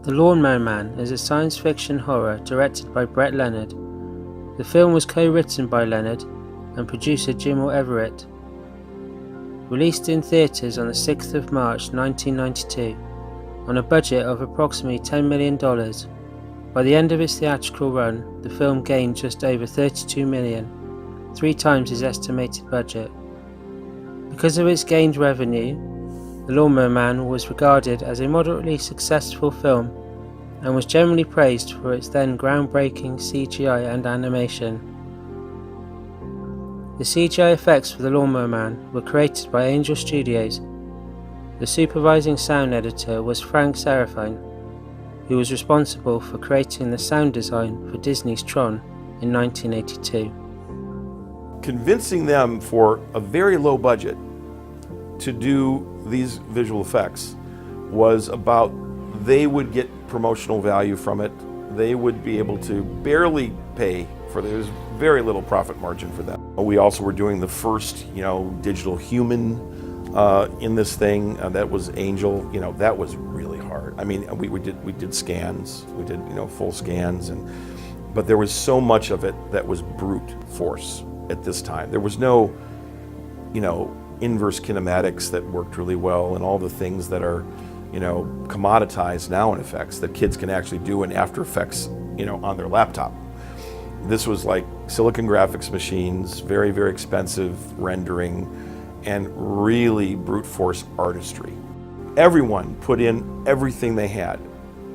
The Lawnmower Man is a science fiction horror directed by Brett Leonard. The film was co-written by Leonard and producer Jim Everett. Released in theatres on the 6th of March 1992 on a budget of approximately $10 million. By the end of its theatrical run, the film gained just over $32 million, 3 times its estimated budget. Because of its gained revenue, The Lawnmower Man was regarded as a moderately successful film and was generally praised for its then groundbreaking CGI and animation. The CGI effects for The Lawnmower Man were created by Angel Studios. The supervising sound editor was Frank Serafine, who was responsible for creating the sound design for Disney's Tron in 1982. Convincing them for a very low budget to do these visual effects was about they would get promotional value from it. They would be able to barely pay for it. There was very little profit margin for them. We also were doing the first, digital human in this thing. That was Angel. That was really hard. I mean, we did scans. We did full scans, but there was so much of it that was brute force at this time. There was no, inverse kinematics that worked really well, and all the things that are, commoditized now in effects that kids can actually do in After Effects, on their laptop. This was like silicon graphics machines, very, very expensive rendering, and really brute force artistry. Everyone put in everything they had.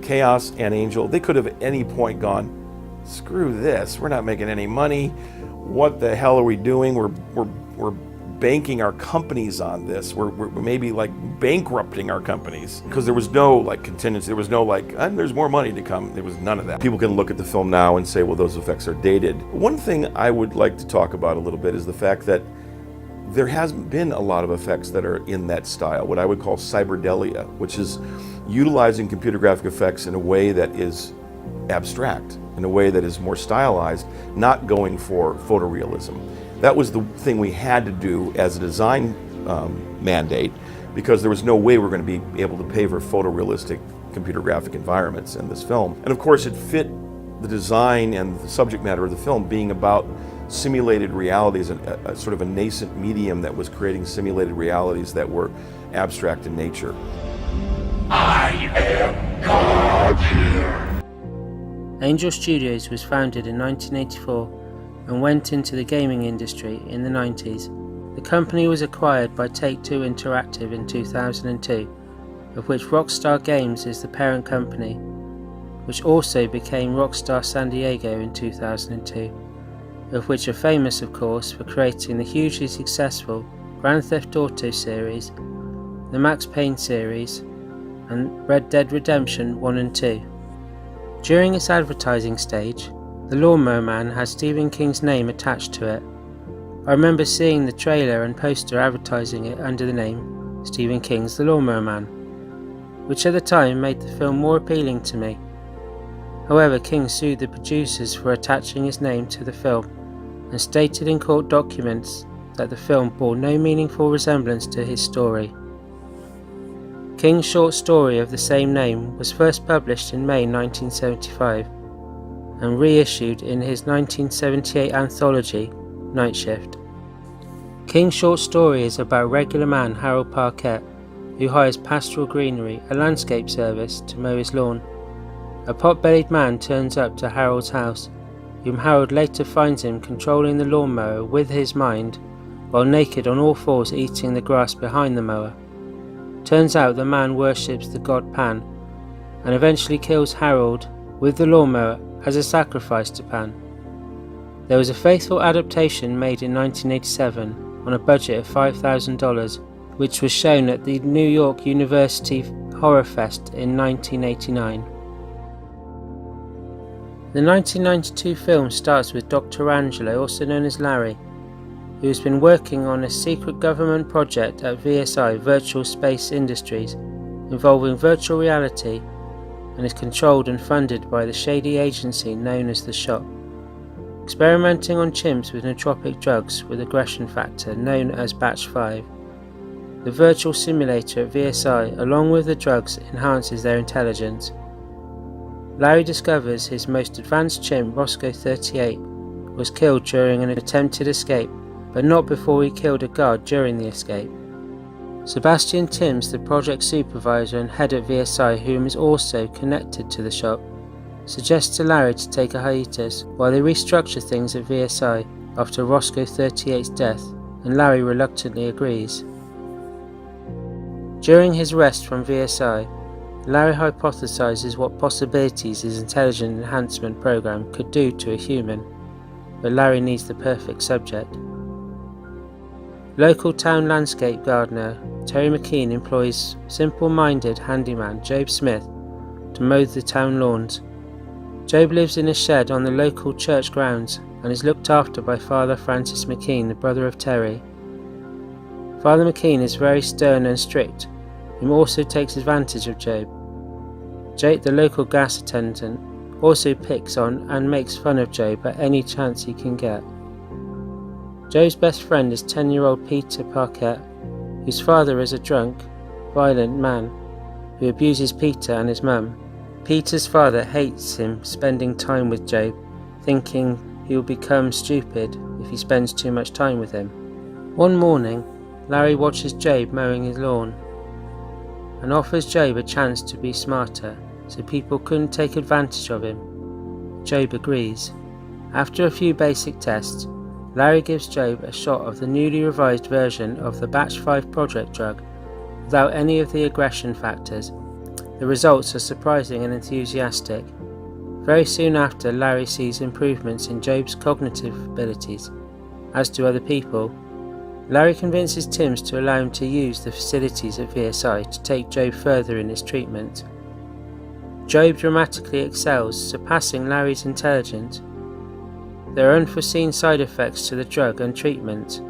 Chaos and Angel, they could have at any point gone, screw this, we're not making any money. What the hell are we doing? We're banking our companies on this. We're maybe like bankrupting our companies, because there was no contingency. There was no there's more money to come. There was none of that. People can look at the film now and say, well, those effects are dated. One thing I would like to talk about a little bit is the fact that there hasn't been a lot of effects that are in that style, what I would call cyberdelia, which is utilizing computer graphic effects in a way that is abstract, in a way that is more stylized, not going for photorealism. That was the thing we had to do as a design mandate, because there was no way we were going to be able to pay for photorealistic computer graphic environments in this film. And of course it fit the design and the subject matter of the film being about simulated realities, a sort of a nascent medium that was creating simulated realities that were abstract in nature. I am God here. Angel Studios was founded in 1984 and went into the gaming industry in the 90s. The company was acquired by Take-Two Interactive in 2002, of which Rockstar Games is the parent company, which also became Rockstar San Diego in 2002, of which are famous, of course, for creating the hugely successful Grand Theft Auto series, the Max Payne series, and Red Dead Redemption 1 and 2. During its advertising stage, The Lawnmower Man has Stephen King's name attached to it. I remember seeing the trailer and poster advertising it under the name Stephen King's The Lawnmower Man, which at the time made the film more appealing to me. However, King sued the producers for attaching his name to the film and stated in court documents that the film bore no meaningful resemblance to his story. King's short story of the same name was first published in May 1975 and reissued in his 1978 anthology, Night Shift. King's short story is about regular man Harold Parkett, who hires Pastoral Greenery, a landscape service, to mow his lawn. A pot-bellied man turns up to Harold's house, whom Harold later finds him controlling the lawnmower with his mind, while naked on all fours eating the grass behind the mower. Turns out the man worships the god Pan, and eventually kills Harold with the lawnmower as a sacrifice to Pan. There was a faithful adaptation made in 1987 on a budget of $5,000, which was shown at the New York University Horror Fest in 1989. The 1992 film starts with Dr. Angelo, also known as Larry, who has been working on a secret government project at VSI, Virtual Space Industries, involving virtual reality, and is controlled and funded by the shady agency known as The Shop. Experimenting on chimps with nootropic drugs with aggression factor known as Batch 5, the virtual simulator at VSI, along with the drugs, enhances their intelligence. Larry discovers his most advanced chimp, Roscoe 38, was killed during an attempted escape, but not before he killed a guard during the escape. Sebastian Timms, the project supervisor and head at VSI, whom is also connected to the shop, suggests to Larry to take a hiatus while they restructure things at VSI after Roscoe 38's death, and Larry reluctantly agrees. During his rest from VSI, Larry hypothesizes what possibilities his intelligent enhancement program could do to a human, but Larry needs the perfect subject. Local town landscape gardener Terry McKean employs simple-minded handyman Jobe Smith to mow the town lawns. Jobe lives in a shed on the local church grounds and is looked after by Father Francis McKean, the brother of Terry. Father McKean is very stern and strict, whom also takes advantage of Jobe. Jake, the local gas attendant, also picks on and makes fun of Jobe at any chance he can get. Jobe's best friend is 10-year-old Peter Parkett, whose father is a drunk, violent man who abuses Peter and his mum. Peter's father hates him spending time with Jobe, thinking he will become stupid if he spends too much time with him. One morning, Larry watches Jobe mowing his lawn and offers Jobe a chance to be smarter so people couldn't take advantage of him. Jobe agrees. After a few basic tests, Larry gives Jobe a shot of the newly revised version of the Batch 5 project drug without any of the aggression factors. The results are surprising and enthusiastic. Very soon after, Larry sees improvements in Jobe's cognitive abilities, as do other people. Larry convinces Timms to allow him to use the facilities at VSI to take Jobe further in his treatment. Jobe dramatically excels, surpassing Larry's intelligence. There are unforeseen side effects to the drug and treatment.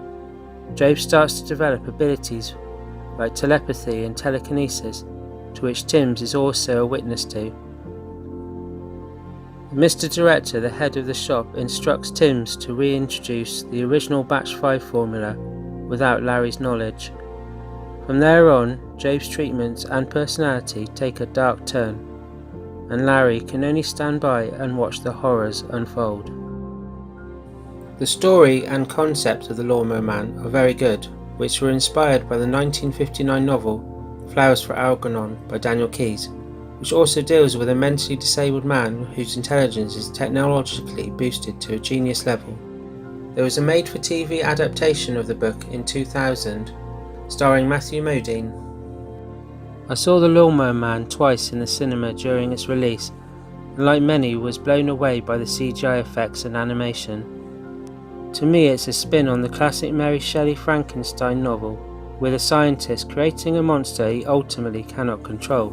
Jobe starts to develop abilities like telepathy and telekinesis, to which Timms is also a witness to. Mr. Director, the head of the shop, instructs Timms to reintroduce the original Batch 5 formula without Larry's knowledge. From there on, Jobe's treatments and personality take a dark turn, and Larry can only stand by and watch the horrors unfold. The story and concept of the Lawnmower Man are very good, which were inspired by the 1959 novel Flowers for Algernon by Daniel Keyes, which also deals with a mentally disabled man whose intelligence is technologically boosted to a genius level. There was a made-for-TV adaptation of the book in 2000, starring Matthew Modine. I saw The Lawnmower Man twice in the cinema during its release, and like many was blown away by the CGI effects and animation. To me, it's a spin on the classic Mary Shelley Frankenstein novel, with a scientist creating a monster he ultimately cannot control.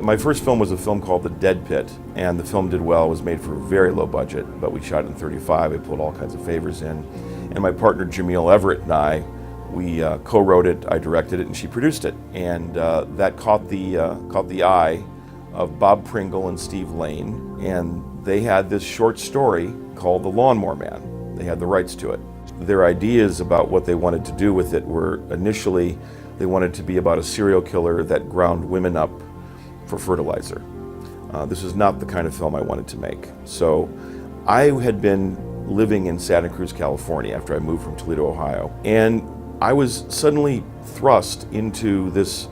My first film was a film called The Dead Pit, and the film did well. It was made for a very low budget, but we shot it in 35. I pulled all kinds of favors in. And my partner Jamil Everett and I, we co-wrote it, I directed it, and she produced it. And that caught the eye of Bob Pringle and Steve Lane, and they had this short story called The Lawnmower Man. They had the rights to it. Their ideas about what they wanted to do with it were initially they wanted to be about a serial killer that ground women up for fertilizer. This is not the kind of film I wanted to make. So I had been living in Santa Cruz, California after I moved from Toledo, Ohio, and I was suddenly thrust into this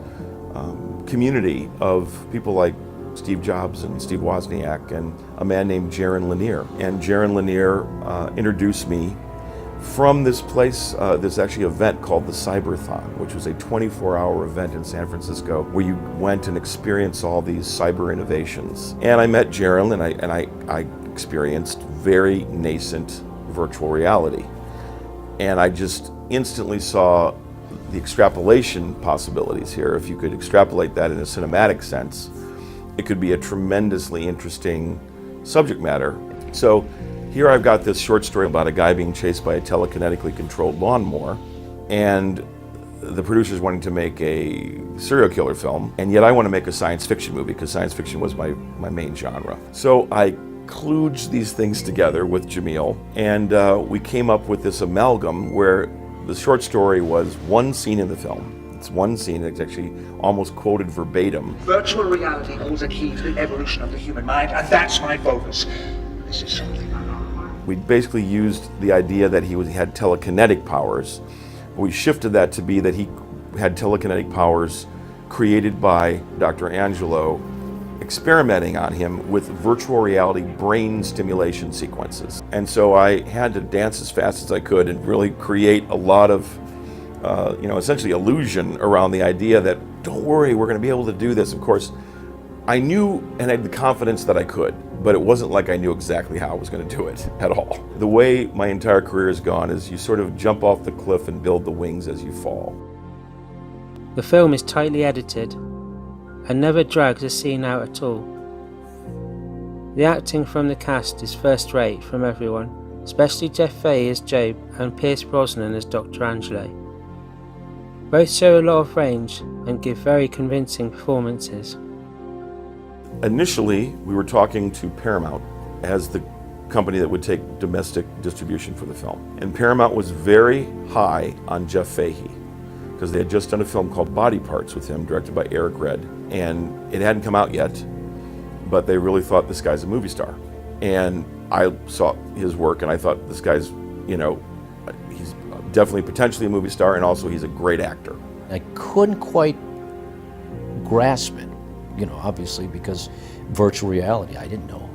community of people like Steve Jobs and Steve Wozniak and a man named Jaron Lanier. And Jaron Lanier introduced me from this place, this actually event called the Cyberthon, which was a 24-hour event in San Francisco where you went and experienced all these cyber innovations. And I met Jaron, and I experienced very nascent virtual reality. And I just instantly saw the extrapolation possibilities here. If you could extrapolate that in a cinematic sense, it could be a tremendously interesting subject matter. So here I've got this short story about a guy being chased by a telekinetically controlled lawnmower, and the producers wanting to make a serial killer film, and yet I want to make a science fiction movie because science fiction was my main genre. So I kludged these things together with Jamil, and we came up with this amalgam where the short story was one scene in the film, It's one scene that's actually almost quoted verbatim. Virtual reality holds a key to the evolution of the human mind, and that's my focus. This is something I know. We basically used the idea that he had telekinetic powers. We shifted that to be that he had telekinetic powers created by Dr. Angelo, experimenting on him with virtual reality brain stimulation sequences. And so I had to dance as fast as I could and really create a lot of, essentially illusion around the idea that, don't worry, we're going to be able to do this. Of course, I knew and had the confidence that I could, but it wasn't like I knew exactly how I was going to do it at all. The way my entire career has gone is you sort of jump off the cliff and build the wings as you fall. The film is tightly edited and never drags a scene out at all. The acting from the cast is first rate from everyone, especially Jeff Fahey as Jobe and Pierce Brosnan as Dr. Angelo. Both show a lot of range and give very convincing performances. Initially, we were talking to Paramount as the company that would take domestic distribution for the film. And Paramount was very high on Jeff Fahey because they had just done a film called Body Parts with him, directed by Eric Red. And it hadn't come out yet, but they really thought this guy's a movie star. And I saw his work and I thought this guy's, he's definitely potentially a movie star, and also he's a great actor. I couldn't quite grasp it, obviously because virtual reality, I didn't know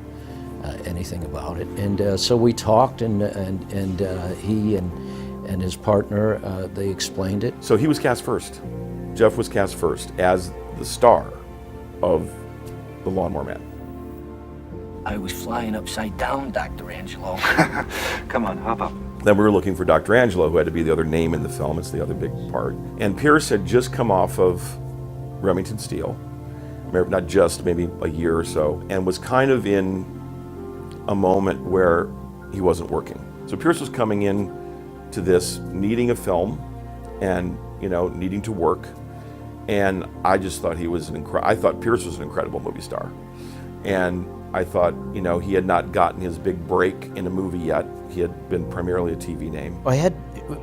anything about it. And so we talked, and he and his partner, they explained it. So he was cast first. Jeff was cast first as the star of The Lawnmower Man. I was flying upside down, Dr. Angelo. Come on, hop up. Then we were looking for Dr. Angelo, who had to be the other name in the film. It's the other big part. And Pierce had just come off of Remington Steele, not just, maybe a year or so, and was kind of in a moment where he wasn't working. So Pierce was coming in to this needing a film and, needing to work. And I just thought he was I thought Pierce was an incredible movie star. And I thought, he had not gotten his big break in a movie yet. He had been primarily a TV name. I had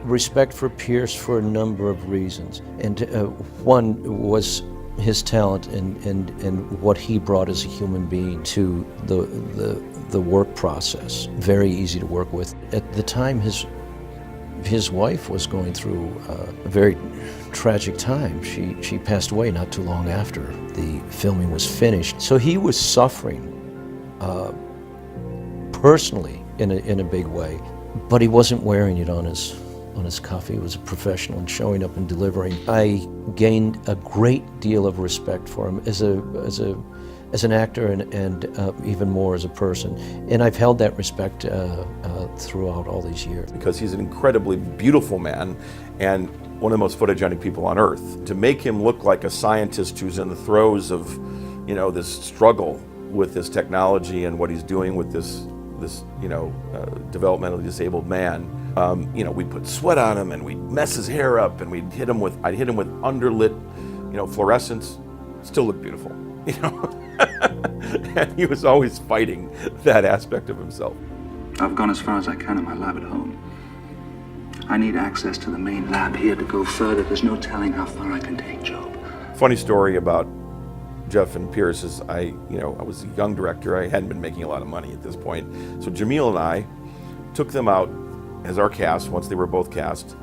respect for Pierce for a number of reasons. And one was his talent and what he brought as a human being to the work process. Very easy to work with. At the time, his wife was going through a very tragic time. She passed away not too long after the filming was finished. So he was suffering personally in a big way, but he wasn't wearing it on his cuff. He was a professional in showing up and delivering. I gained a great deal of respect for him as an actor and even more as a person. And I've held that respect throughout all these years. Because he's an incredibly beautiful man and one of the most photogenic people on earth. To make him look like a scientist who's in the throes of, this struggle with this technology and what he's doing with this developmentally disabled man, we put sweat on him and we'd mess his hair up and I'd hit him with underlit, fluorescence, still looked beautiful, And he was always fighting that aspect of himself. I've gone as far as I can in my lab at home. I need access to the main lab here to go further. There's no telling how far I can take Jobe. Funny story about Jeff and Pierce is I was a young director. I hadn't been making a lot of money at this point. So Jamil and I took them out as our cast, once they were both cast,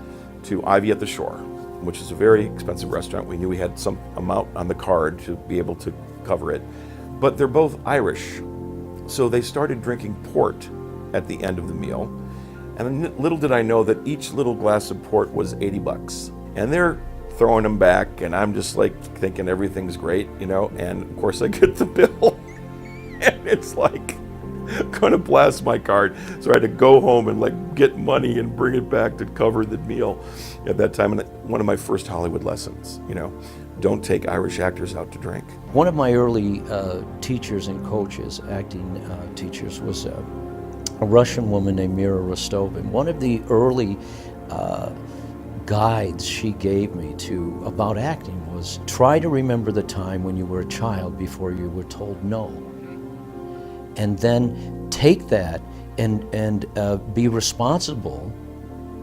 to Ivy at the Shore, which is a very expensive restaurant. We knew we had some amount on the card to be able to cover it. But they're both Irish. So they started drinking port at the end of the meal. And little did I know that each little glass of port was $80. And they're throwing them back, and I'm just like thinking everything's great, and of course I get the bill, and it's like gonna blast my card. So I had to go home and get money and bring it back to cover the meal at that time. And one of my first Hollywood lessons, don't take Irish actors out to drink. One of my early teachers and coaches, acting teachers, was a Russian woman named Mira Rostova. And one of the early guides she gave me about acting was try to remember the time when you were a child before you were told no. And then take that and be responsible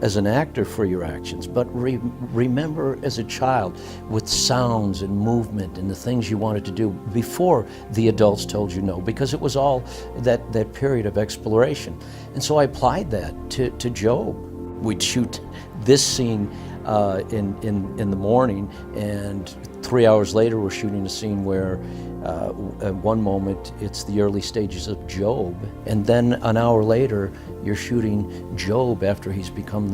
as an actor for your actions, but remember as a child with sounds and movement and the things you wanted to do before the adults told you no, because it was all that period of exploration. And so I applied that to Jobe. We'd shoot this scene in the morning, and 3 hours later we're shooting a scene where at one moment it's the early stages of Jobe, and then an hour later you're shooting Jobe after he's become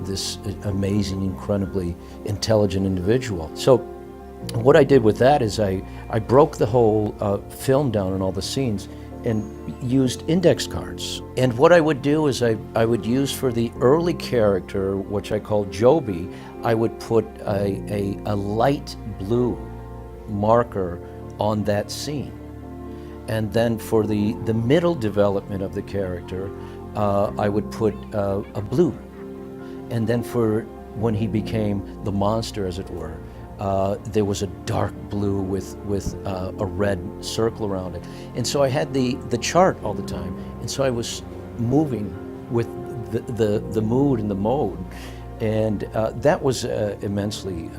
this amazing, incredibly intelligent individual. So what I did with that is I broke the whole film down in all the scenes and used index cards. And what I would do is I would use for the early character, which I called Jobe, I would put a light blue marker on that scene. And then for the middle development of the character, I would put a blue. And then for when he became the monster, as it were, there was a dark blue with a red circle around it. And so I had the chart all the time, and so I was moving with the mood and the mode, and that was immensely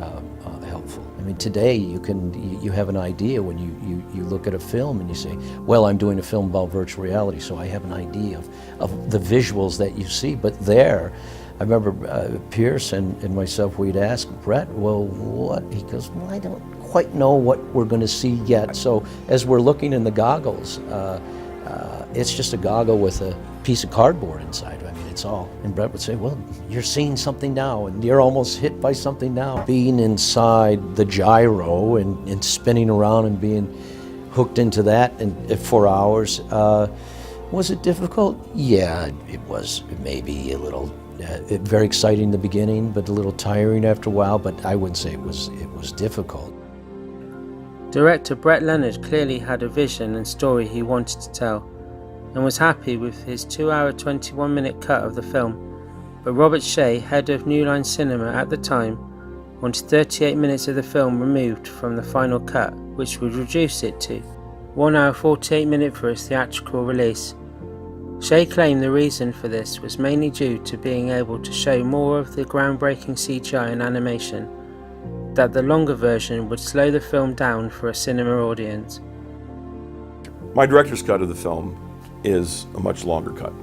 helpful. I mean, today you have an idea when you look at a film and you say, well, I'm doing a film about virtual reality, so I have an idea of the visuals that you see. But there, I remember Pierce and myself, we'd ask Brett, well, what? He goes, well, I don't quite know what we're going to see yet. So as we're looking in the goggles, it's just a goggle with a piece of cardboard inside. I mean, it's all. And Brett would say, well, you're seeing something now, and you're almost hit by something now. Being inside the gyro and spinning around and being hooked into that for hours, was it difficult? Yeah, it was maybe a little very exciting in the beginning, but a little tiring after a while, but I wouldn't say it was difficult. Director Brett Leonard clearly had a vision and story he wanted to tell, and was happy with his 2-hour 21-minute cut of the film, but Robert Shea, head of New Line Cinema at the time, wanted 38 minutes of the film removed from the final cut, which would reduce it to 1 hour 48 minutes for its theatrical release. Shea claimed the reason for this was mainly due to being able to show more of the groundbreaking CGI and animation, that the longer version would slow the film down for a cinema audience. My director's cut of the film is a much longer cut,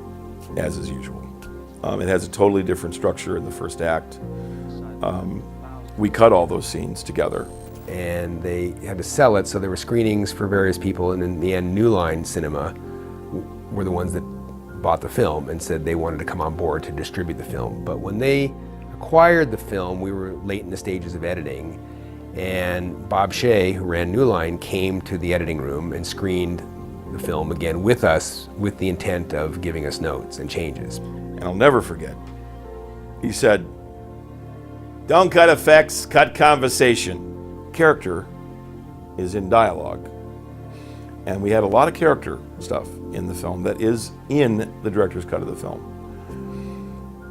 as is usual. It has a totally different structure in the first act. We cut all those scenes together. And they had to sell it, so there were screenings for various people, and in the end, New Line Cinema were the ones that bought the film and said they wanted to come on board to distribute the film. But when they acquired the film, we were late in the stages of editing, and Bob Shea, who ran New Line, came to the editing room and screened the film again with us with the intent of giving us notes and changes. And I'll never forget, he said, "Don't cut effects, cut conversation." Character is in dialogue. And we had a lot of character stuff in the film that is in the director's cut of the film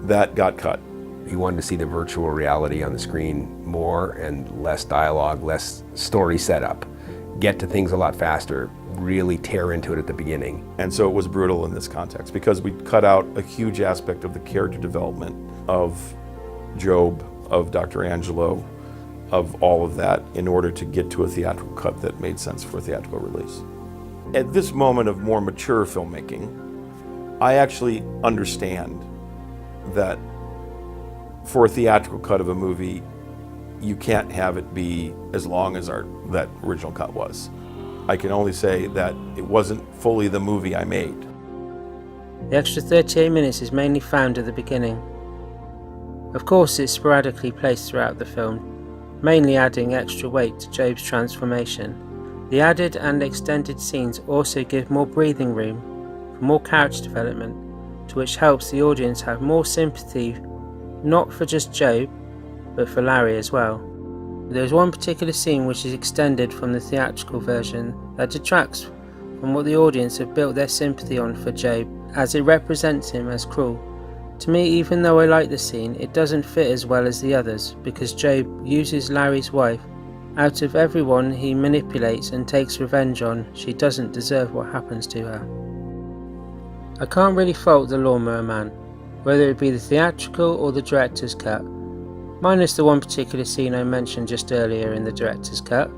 that got cut. He wanted to see the virtual reality on the screen more and less dialogue, less story setup, get to things a lot faster, really tear into it at the beginning. And so it was brutal in this context because we cut out a huge aspect of the character development of Jobe, of Dr. Angelo, of all of that in order to get to a theatrical cut that made sense for a theatrical release. At this moment of more mature filmmaking, I actually understand that for a theatrical cut of a movie, you can't have it be as long as that original cut was. I can only say that it wasn't fully the movie I made. The extra 38 minutes is mainly found at the beginning. Of course, it's sporadically placed throughout the film, mainly adding extra weight to Jobe's transformation. The added and extended scenes also give more breathing room for more character development, to which helps the audience have more sympathy, not for just Jobe, but for Larry as well. There is one particular scene which is extended from the theatrical version that detracts from what the audience have built their sympathy on for Jobe, as it represents him as cruel. To me, even though I like the scene, it doesn't fit as well as the others, because Jobe uses Larry's wife. Out of everyone he manipulates and takes revenge on, she doesn't deserve what happens to her. I can't really fault the Lawnmower Man. whether it be the theatrical or the director's cut, minus the one particular scene I mentioned just earlier in the director's cut.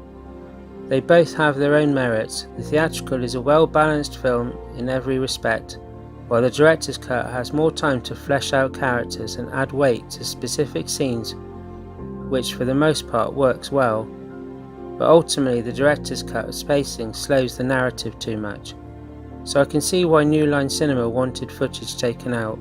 They both have their own merits. The theatrical is a well-balanced film in every respect, while the director's cut has more time to flesh out characters and add weight to specific scenes, which for the most part works well, but ultimately the director's cut spacing slows the narrative too much, so I can see why New Line Cinema wanted footage taken out.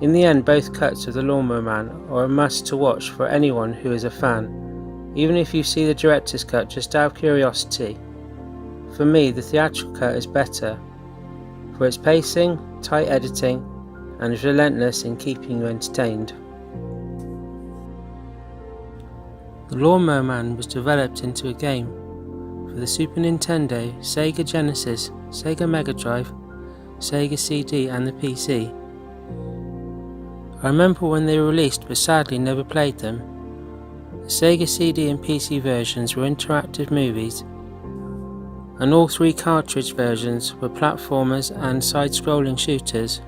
In the end, both cuts of The Lawnmower Man are a must to watch for anyone who is a fan, even if you see the director's cut just out of curiosity. For me, the theatrical cut is better, for its pacing, tight editing, and is relentless in keeping you entertained. The Lawnmower Man was developed into a game for the Super Nintendo, Sega Genesis, Sega Mega Drive, Sega CD and the PC. I remember when they were released but sadly never played them. The Sega CD and PC versions were interactive movies, and all three cartridge versions were platformers and side-scrolling shooters.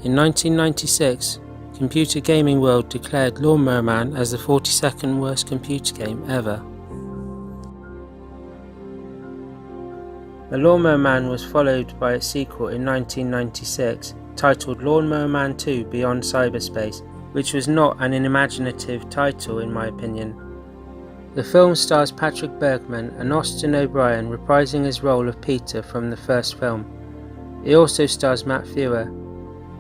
In 1996, Computer Gaming World declared Lawnmower Man as the 42nd worst computer game ever. The Lawnmower Man was followed by a sequel in 1996 titled Lawnmower Man 2 Beyond Cyberspace, which was not an unimaginative title in my opinion. The film stars Patrick Bergman and Austin O'Brien reprising his role of Peter from the first film. It also stars Matt Fewer.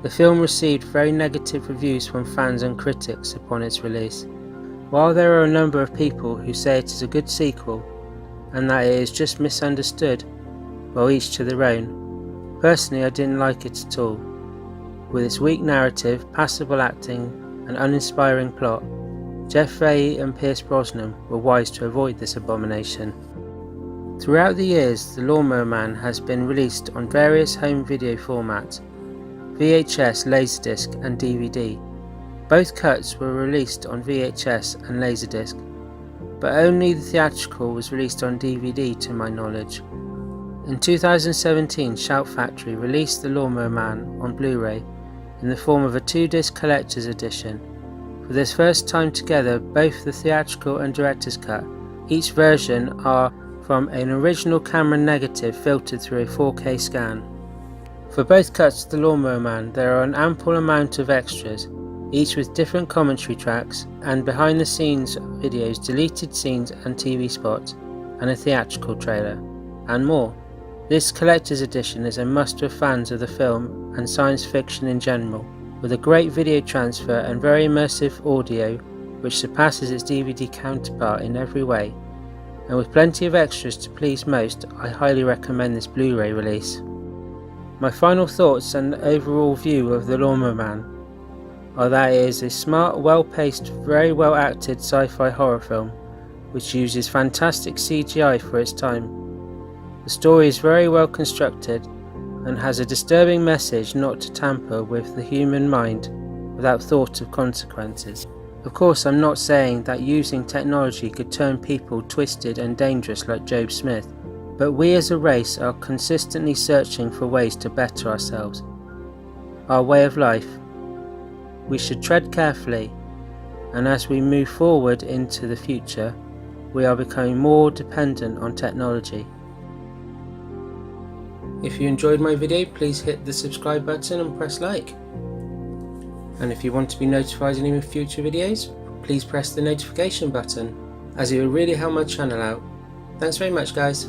The film received very negative reviews from fans and critics upon its release. While there are a number of people who say it is a good sequel and that it is just misunderstood, well, each to their own, personally I didn't like it at all. With its weak narrative, passable acting and uninspiring plot, Jeff Fahey and Pierce Brosnan were wise to avoid this abomination. Throughout the years, The Lawnmower Man has been released on various home video formats: VHS, Laserdisc and DVD. Both cuts were released on VHS and Laserdisc, but only the theatrical was released on DVD to my knowledge. In 2017, Shout Factory released The Lawnmower Man on Blu-ray in the form of a 2-disc collector's edition. For this first time together, both the theatrical and director's cut, each version are from an original camera negative filtered through a 4K scan. For both cuts of The Lawnmower Man, there are an ample amount of extras, each with different commentary tracks and behind the scenes videos, deleted scenes and TV spots, and a theatrical trailer, and more. This collector's edition is a must for fans of the film and science fiction in general, with a great video transfer and very immersive audio which surpasses its DVD counterpart in every way, and with plenty of extras to please most. I highly recommend this Blu-ray release. My final thoughts and overall view of The Lawnmower Man are that it is a smart, well-paced, very well-acted sci-fi horror film which uses fantastic CGI for its time. The story is very well constructed and has a disturbing message not to tamper with the human mind without thought of consequences. Of course, I'm not saying that using technology could turn people twisted and dangerous like Jobe Smith, but we as a race are consistently searching for ways to better ourselves, our way of life. We should tread carefully, and as we move forward into the future, we are becoming more dependent on technology. If you enjoyed my video, please hit the subscribe button and press like. And if you want to be notified of any future videos, please press the notification button, as it will really help my channel out. Thanks very much guys.